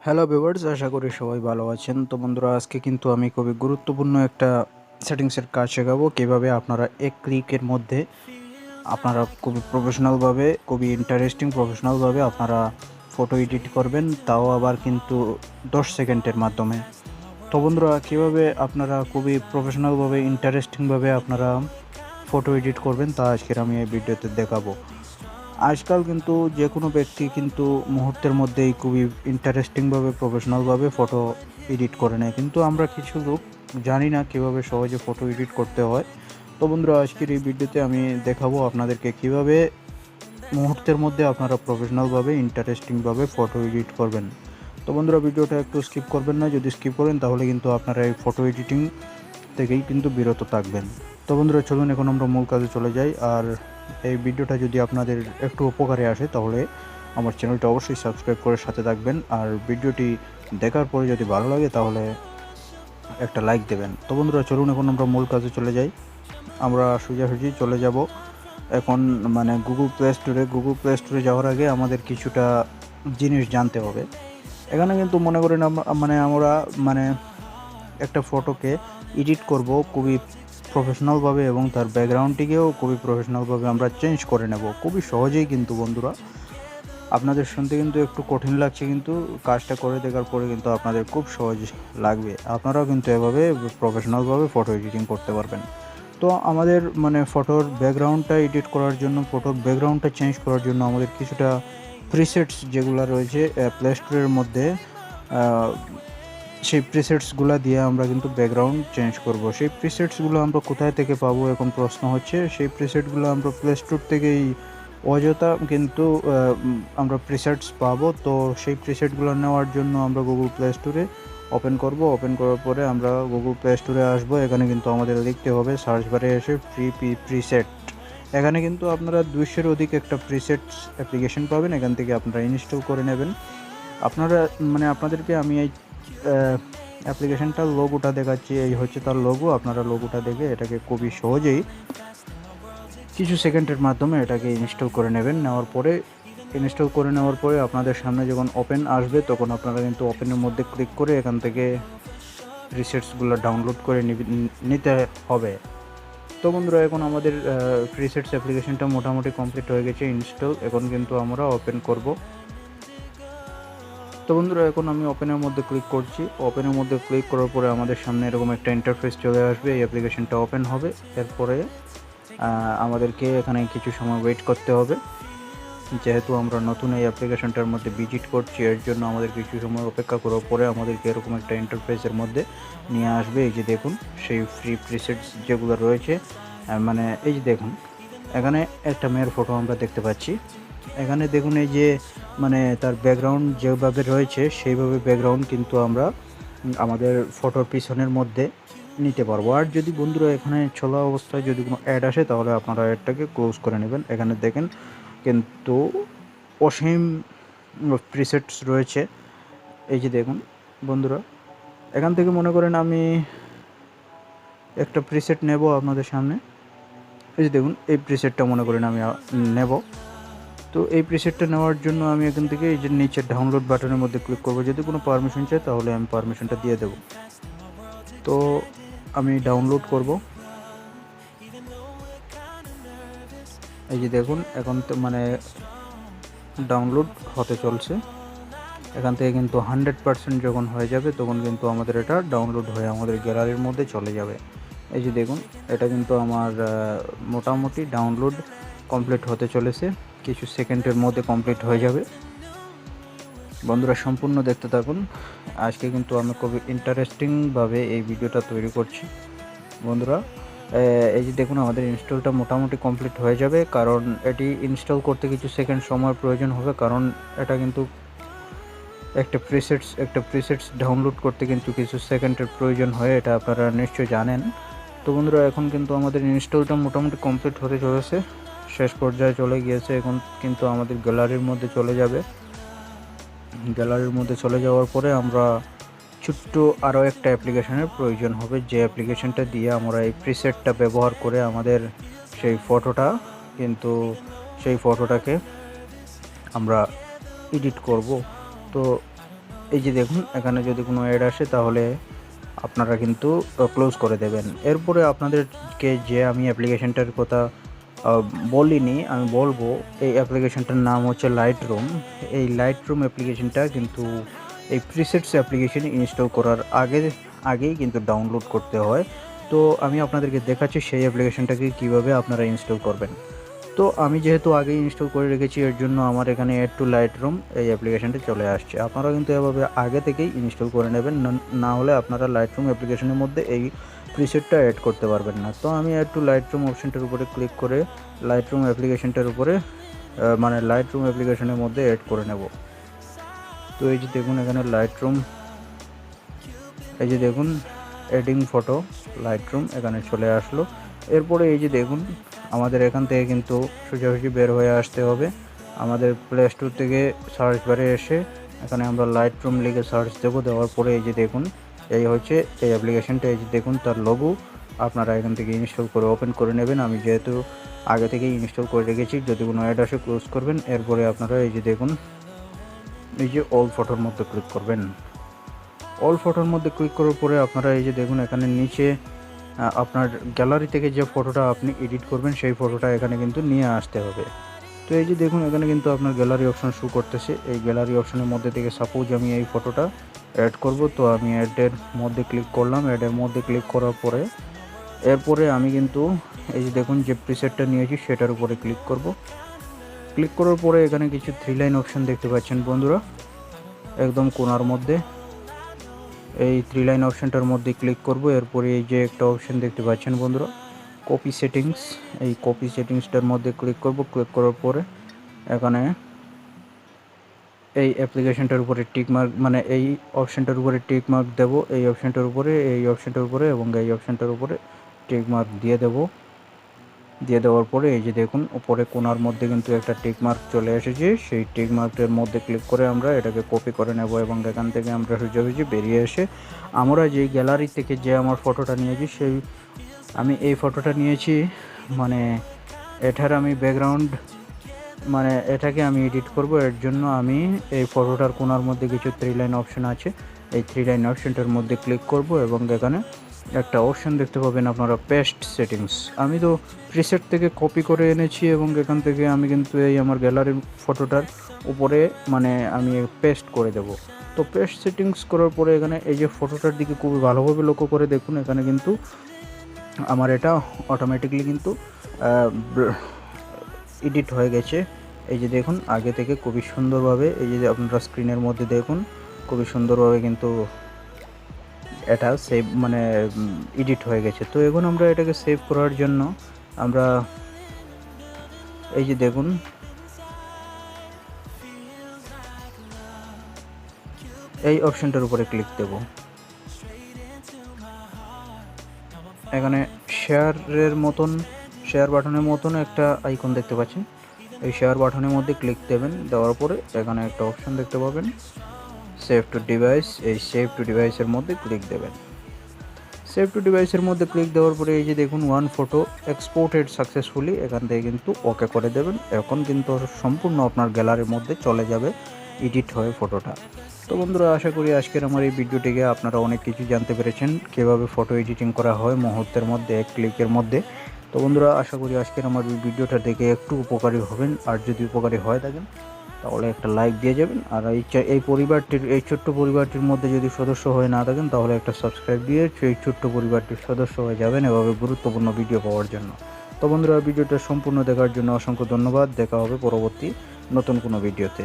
Hello viewers, আশা করি সবাই ভালো আছেন। তো বন্ধুরা, আজকে কিন্তু আমি খুবই গুরুত্বপূর্ণ একটা সেটিংসের কাজ শেখাবো। কীভাবে আপনারা এক ক্লিকের মধ্যে আপনারা খুবই প্রফেশনালভাবে, খুবই ইন্টারেস্টিং প্রফেশনালভাবে আপনারা ফটো এডিট করবেন, তাও আবার কিন্তু 10 সেকেন্ডের মাধ্যমে। তো বন্ধুরা, কীভাবে আপনারা খুবই প্রফেশনালভাবে, ইন্টারেস্টিংভাবে আপনারা ফটো এডিট করবেন তা আজকের আমি এই ভিডিওতে দেখাবো। আজকাল কিন্তু যে কোনো ব্যক্তি কিন্তু মুহূর্তের মধ্যেই খুবই ইন্টারেস্টিংভাবে, প্রফেশনালভাবে ফটো এডিট করে নেয়, কিন্তু আমরা কিছু লোক জানি না কীভাবে সহজে ফটো এডিট করতে হয়। তো বন্ধুরা, আজকের এই ভিডিওতে আমি দেখাবো আপনাদেরকে কীভাবে মুহূর্তের মধ্যে আপনারা প্রফেশনালভাবে, ইন্টারেস্টিংভাবে ফটো এডিট করবেন। তো বন্ধুরা, ভিডিওটা একটু স্কিপ করবেন না। যদি স্কিপ করেন তাহলে কিন্তু আপনারা এই ফটো এডিটিং থেকেই কিন্তু বিরত থাকবেন। তো বন্ধুরা, চলুন এখন আমরা মূল কাজে চলে যাই। আর এই ভিডিওটা যদি আপনাদের একটু উপকারে আসে তাহলে আমার চ্যানেলটা অবশ্যই সাবস্ক্রাইব করে সাথে থাকবেন। আর ভিডিওটি দেখার পরে যদি ভালো লাগে তাহলে একটা লাইক দেবেন। তো বন্ধুরা, চলুন এখন আমরা মূল কাজে চলে যাই। আমরা সোজাসুজি চলে যাব এখন গুগল প্লে স্টোরে যাওয়ার আগে আমাদের কিছুটা জিনিস জানতে হবে। এখানে কিন্তু মনে করেন আমরা একটা ফটোকে এডিট করব খুবই প্রফেশনালভাবে, এবং তার ব্যাকগ্রাউন্ডটিকেও খুবই প্রফেশনালভাবে আমরা চেঞ্জ করে নেব খুবই সহজেই। কিন্তু বন্ধুরা, আপনাদের শুনতে কিন্তু একটু কঠিন লাগছে, কিন্তু কাজটা করে দেখার পরে কিন্তু আপনাদের খুব সহজ লাগবে। আপনারাও কিন্তু এভাবে প্রফেশনালভাবে ফটো এডিটিং করতে পারবেন। তো আমাদের ফটোর ব্যাকগ্রাউন্ডটা এডিট করার জন্য, ফটোর ব্যাকগ্রাউন্ডটা চেঞ্জ করার জন্য আমাদের কিছুটা প্রিসেটস যেগুলো রয়েছে প্লে স্টোরের মধ্যে, সেই প্রিসেটসগুলো দিয়ে আমরা কিন্তু ব্যাকগ্রাউন্ড চেঞ্জ করব। সেই প্রিসেটসগুলো আমরা কোথায় থেকে পাবো এখন প্রশ্ন হচ্ছে। সেই প্রিসেটগুলো আমরা প্লে স্টোর থেকেই অযথা কিন্তু আমরা প্রিসেটস পাবো। তো সেই প্রিসেটগুলো নেওয়ার জন্য আমরা গুগল প্লে স্টোরে ওপেন করব। ওপেন করার পরে আমরা গুগল প্লে স্টোরে আসবো। এখানে কিন্তু আমাদের লিখতে হবে, সার্চ বারে এসে প্রিসেট। এখানে কিন্তু আপনারা 200-এর অধিক একটা প্রিসেটস অ্যাপ্লিকেশন পাবেন। এখান থেকে আপনারা ইনস্টল করে নেবেন। আপনাদেরকে আমি এই অ্যাপ্লিকেশনটার লোগোটা দেখাচ্ছি। এই হচ্ছে তার লোগো। আপনারা লোগোটা দেখে এটাকে খুবই সহজেই কিছু সেকেন্ডের মাধ্যমে এটাকে ইনস্টল করে নেবেন। ইনস্টল করে নেওয়ার পরে আপনাদের সামনে যখন ওপেন আসবে তখন আপনারা কিন্তু ওপেনের মধ্যে ক্লিক করে এখান থেকে প্রিসেটসগুলো ডাউনলোড করে নিতে হবে। তো বন্ধুরা, এখন আমাদের প্রিসেটস অ্যাপ্লিকেশনটা মোটামুটি কমপ্লিট হয়ে গেছে ইনস্টল। এখন কিন্তু আমরা ওপেন করব। তো বন্ধুরা, এখন আমি ওপেনের মধ্যে ক্লিক করছি। ওপেনের মধ্যে ক্লিক করার পরে আমাদের সামনে এরকম একটা ইন্টারফেস চলে আসবে। এই অ্যাপ্লিকেশনটা ওপেন হবে। এরপরে আমাদেরকে এখানে কিছু সময় ওয়েট করতে হবে। যেহেতু আমরা নতুন এই অ্যাপ্লিকেশনটার মধ্যে ভিজিট করছি, এর জন্য আমাদের কিছু সময় অপেক্ষা করার পরে আমাদেরকে এরকম একটা ইন্টারফেসের মধ্যে নিয়ে আসবে। এই যে দেখুন, সেই ফ্রি প্রিসেটস যেগুলো রয়েছে, এই যে দেখুন, এখানে একটা মেয়ের ফটো আমরা দেখতে পাচ্ছি। এখানে দেখুন, এই যে তার ব্যাকগ্রাউন্ড যেভাবে রয়েছে সেইভাবে ব্যাকগ্রাউন্ড কিন্তু আমরা আমাদের ফটোর পিছনের মধ্যে নিতে পারবো। আর যদি বন্ধুরা এখানে চলা অবস্থায় যদি কোনো অ্যাড আসে তাহলে আপনারা অ্যাডটাকে ক্লোজ করে নেবেন। এখানে দেখেন কিন্তু অসীম প্রিসেটস রয়েছে। এই যে দেখুন বন্ধুরা, এখান থেকে মনে করেন আমি একটা প্রিসেট নেব আপনাদের সামনে। এই যে দেখুন, এই প্রিসেটটা মনে করেন আমি নেব। তো এই প্রিসেটটা নেওয়ার জন্য আমি এখান থেকে এই যে নিচের ডাউনলোড বাটনের মধ্যে ক্লিক করব। যদি কোনো পারমিশন চাই তাহলে আমি পারমিশনটা দিয়ে দেব। তো আমি ডাউনলোড করব। এই যে দেখুন, এখন তো ডাউনলোড হতে চলছে। এখান থেকে কিন্তু 100% যখন হয়ে যাবে তখন কিন্তু আমাদের এটা ডাউনলোড হয়ে আমাদের গ্যালারির মধ্যে চলে যাবে। এই যে দেখুন, এটা কিন্তু আমার মোটামুটি ডাউনলোড কমপ্লিট হতে চলেছে। কিছু সেকেন্ডের মধ্যে কমপ্লিট হয়ে যাবে। বন্ধুরা, সম্পূর্ণ দেখতে থাকুন। আজকে কিন্তু আমি খুবই ইন্টারেস্টিংভাবে এই ভিডিওটা তৈরি করছি। বন্ধুরা, এই যে দেখুন, আমাদের ইনস্টলটা মোটামুটি কমপ্লিট হয়ে যাবে, কারণ এটি ইনস্টল করতে কিছু সেকেন্ড সময় প্রয়োজন হবে, কারণ এটা কিন্তু একটা প্রিসেটস ডাউনলোড করতে কিন্তু কিছু সেকেন্ডের প্রয়োজন হয়, এটা আপনারা নিশ্চয়ই জানেন। তো বন্ধুরা, এখন কিন্তু আমাদের ইনস্টলটা মোটামুটি কমপ্লিট হতে চলেছে, শেষ পর্যায়ে চলে গিয়েছে। এখন কিন্তু আমাদের গ্যালারির মধ্যে চলে যাবে। গ্যালারির মধ্যে চলে যাওয়ার পরে আমরা ছোট্ট আরও একটা অ্যাপ্লিকেশনের প্রয়োজন হবে, যে অ্যাপ্লিকেশনটা দিয়ে আমরা এই প্রিসেটটা ব্যবহার করে আমাদের সেই ফটোটাকে আমরা এডিট করব। তো এই যে দেখুন এখানে যদি কোনো অ্যাড আসে তাহলে আপনারা কিন্তু ক্লোজ করে দেবেন। এরপরে আপনাদেরকে যে আমি অ্যাপ্লিকেশনটার কথা বলিনি, আমি বলবো এই অ্যাপ্লিকেশনটার নাম হচ্ছে লাইটরুম। এই লাইটরুম অ্যাপ্লিকেশনটা কিন্তু এই প্রিসেটস অ্যাপ্লিকেশন ইনস্টল করার আগেই কিন্তু ডাউনলোড করতে হয়। তো আমি আপনাদেরকে দেখাচ্ছি সেই অ্যাপ্লিকেশনটাকে কীভাবে আপনারা ইনস্টল করবেন। তো আমি যেহেতু আগেই ইনস্টল করে রেখেছি এর জন্য আমার এখানে অ্যাড টু লাইটরুম এই অ্যাপ্লিকেশনটা চলে আসছে। আপনারা কিন্তু এভাবে আগে থেকেই ইনস্টল করে নেবেন, না হলে আপনারা লাইটরুম অ্যাপ্লিকেশনের মধ্যে এই প্রিসেটটা অ্যাড করতে পারবেন না। তো আমি অ্যাড টু লাইটরুম অপশনটার উপরে ক্লিক করে লাইটরুম অ্যাপ্লিকেশনটার উপরে মানে লাইটরুম অ্যাপ্লিকেশনের মধ্যে অ্যাড করে নেব। তো এই যে দেখুন এখানে লাইটরুম, এই যে দেখুন এডিং ফটো লাইটরুম এখানে চলে আসলো। এরপরে এই যে দেখুন আমাদের এখান থেকে কিন্তু সোজাসুজি বের হয়ে আসতে হবে। আমাদের প্লে স্টোর থেকে সার্চ বারে এসে এখানে আমরা লাইটরুম লিখে সার্চ দেবো। দেওয়ার পরে এই যে দেখুন এই হচ্ছে এই অ্যাপ্লিকেশনটা। এই যে দেখুন তার লোগো, আপনারা এখান থেকে ইনস্টল করে ওপেন করে নেবেন। আমি যেহেতু আগে থেকেই ইনস্টল করে রেখেছি, যদি কোনো অ্যাড আসে ক্লোজ করবেন। এরপরে আপনারা এই যে দেখুন এই যে অল ফটোর মধ্যে ক্লিক করবেন। অল ফটোর মধ্যে ক্লিক করার পরে আপনারা এই যে দেখুন এখানে নিচে আপনার গ্যালারি থেকে যে ফটোটা আপনি এডিট করবেন সেই ফটোটা এখানে কিন্তু নিয়ে আসতে হবে। তো এই যে দেখুন এখানে কিন্তু আপনার গ্যালারি অপশন শো করতেছে। এই গ্যালারি অপশনের মধ্যে থেকে সাপোজ আমি এই ফটোটা অ্যাড করব, তো আমি অ্যাডের মধ্যে ক্লিক করলাম। অ্যাডের মধ্যে ক্লিক করার পরে এরপরে আমি কিন্তু এই যে দেখুন যে প্রিসেটটা নিয়েছি সেটার উপরে ক্লিক করব। ক্লিক করার পরে এখানে কিছু 3 লাইন অপশন দেখতে পাচ্ছেন বন্ধুরা, একদম কোণার মধ্যে এই 3 লাইন অপশনটার মধ্যে ক্লিক করব। এরপরে এই যে একটা অপশন দেখতে পাচ্ছেন বন্ধুরা কপি সেটিংস, এই কপি সেটিংসটার মধ্যে ক্লিক করব। ক্লিক করার পরে এখানে এই অ্যাপ্লিকেশনটার উপরে টিক মার্ক, মানে এই অপশনটার উপরে টিক মার্ক দেবো। এই অপশনটার উপরে, এই অপশনটার উপরে এবং এই অপশনটার উপরে টিক মার্ক দিয়ে দেবো। দিয়ে দেওয়ার পরে এই যে দেখুন উপরে কোণার মধ্যে কিন্তু একটা টিক মার্ক চলে এসেছে। সেই টিক মার্কের মধ্যে ক্লিক করে আমরা এটাকে কপি করে নেব এবং এখান থেকে আমরা সোজাসুজি বেরিয়ে এসে আমরা যেই গ্যালারি থেকে যে আমার ফটোটা নিয়েছি সেই আমি এই ফটোটা নিয়েছি, মানে এটার আমি ব্যাকগ্রাউন্ড, মানে এটাকে আমি এডিট করব। এর জন্য আমি এই ফটোটার কোণার মধ্যে কিছু 3 লাইন অপশন আছে, এই 3 লাইন অপশনটার মধ্যে ক্লিক করব এবং এখানে একটা অপশন দেখতে পাবেন আপনারা পেস্ট সেটিংস। আমি তো প্রিসেট থেকে কপি করে এনেছি এবং এখান থেকে আমি কিন্তু এই আমার গ্যালারির ফটোটার উপরে মানে আমি পেস্ট করে দেব। তো পেস্ট সেটিংস করার পরে এখানে এই যে ফটোটার দিকে খুবই ভালোভাবে লক্ষ্য করে দেখুন এখানে কিন্তু আমার এটা অটোমেটিকলি কিন্তু এডিট হয়ে গেছে। এই যে দেখুন আগে থেকে খুবই সুন্দরভাবে, এই যে আপনারা স্ক্রিনের মধ্যে দেখুন খুবই সুন্দরভাবে কিন্তু এটা সেভ মানে এডিট হয়ে গেছে। তো এখন আমরা এটাকে সেভ করার জন্য আমরা এই যে দেখুন এই অপশনটার উপরে ক্লিক দেব। এখানে শেয়ারের মতন, শেয়ার বাটনের মতন একটা আইকন দেখতে পাচ্ছেন, এই শেয়ার বাটনের মধ্যে ক্লিক দেবেন। দেওয়ার পরে এখানে একটা অপশন দেখতে পাবেন সেভ টু ডিভাইস, এই সেভ টু ডিভাইসের মধ্যে ক্লিক দেবেন। সেভ টু ডিভাইসের মধ্যে ক্লিক দেওয়ার পরে এই যে দেখুন ওয়ান ফটো এক্সপোর্টেড সাকসেসফুলি, এখান থেকে কিন্তু ওকে করে দেবেন। এখন কিন্তু সম্পূর্ণ আপনার গ্যালারির মধ্যে চলে যাবে এডিট হয়ে ফটোটা। তো বন্ধুরা আশা করি আজকের আমার এই ভিডিওটিকে আপনারা অনেক কিছু জানতে পেরেছেন কীভাবে ফটো এডিটিং করা হয় মুহূর্তের মধ্যে, এক ক্লিকের মধ্যে। তো বন্ধুরা আশা করি আজকের আমার এই ভিডিওটা দেখে একটু উপকারী হবেন, আর যদি উপকারী হয়ে থাকেন তাহলে একটা লাইক দিয়ে যাবেন। আর এই পরিবারটির, এই ছোট্ট পরিবারটির মধ্যে যদি সদস্য হয়ে না থাকেন তাহলে একটা সাবস্ক্রাইব দিয়ে এই ছোট্ট পরিবারটির সদস্য হয়ে যাবেন এভাবে গুরুত্বপূর্ণ ভিডিও পাওয়ার জন্য। তো বন্ধুরা ভিডিওটা সম্পূর্ণ দেখার জন্য অসংখ্য ধন্যবাদ। দেখা হবে পরবর্তী নতুন কোনো ভিডিওতে।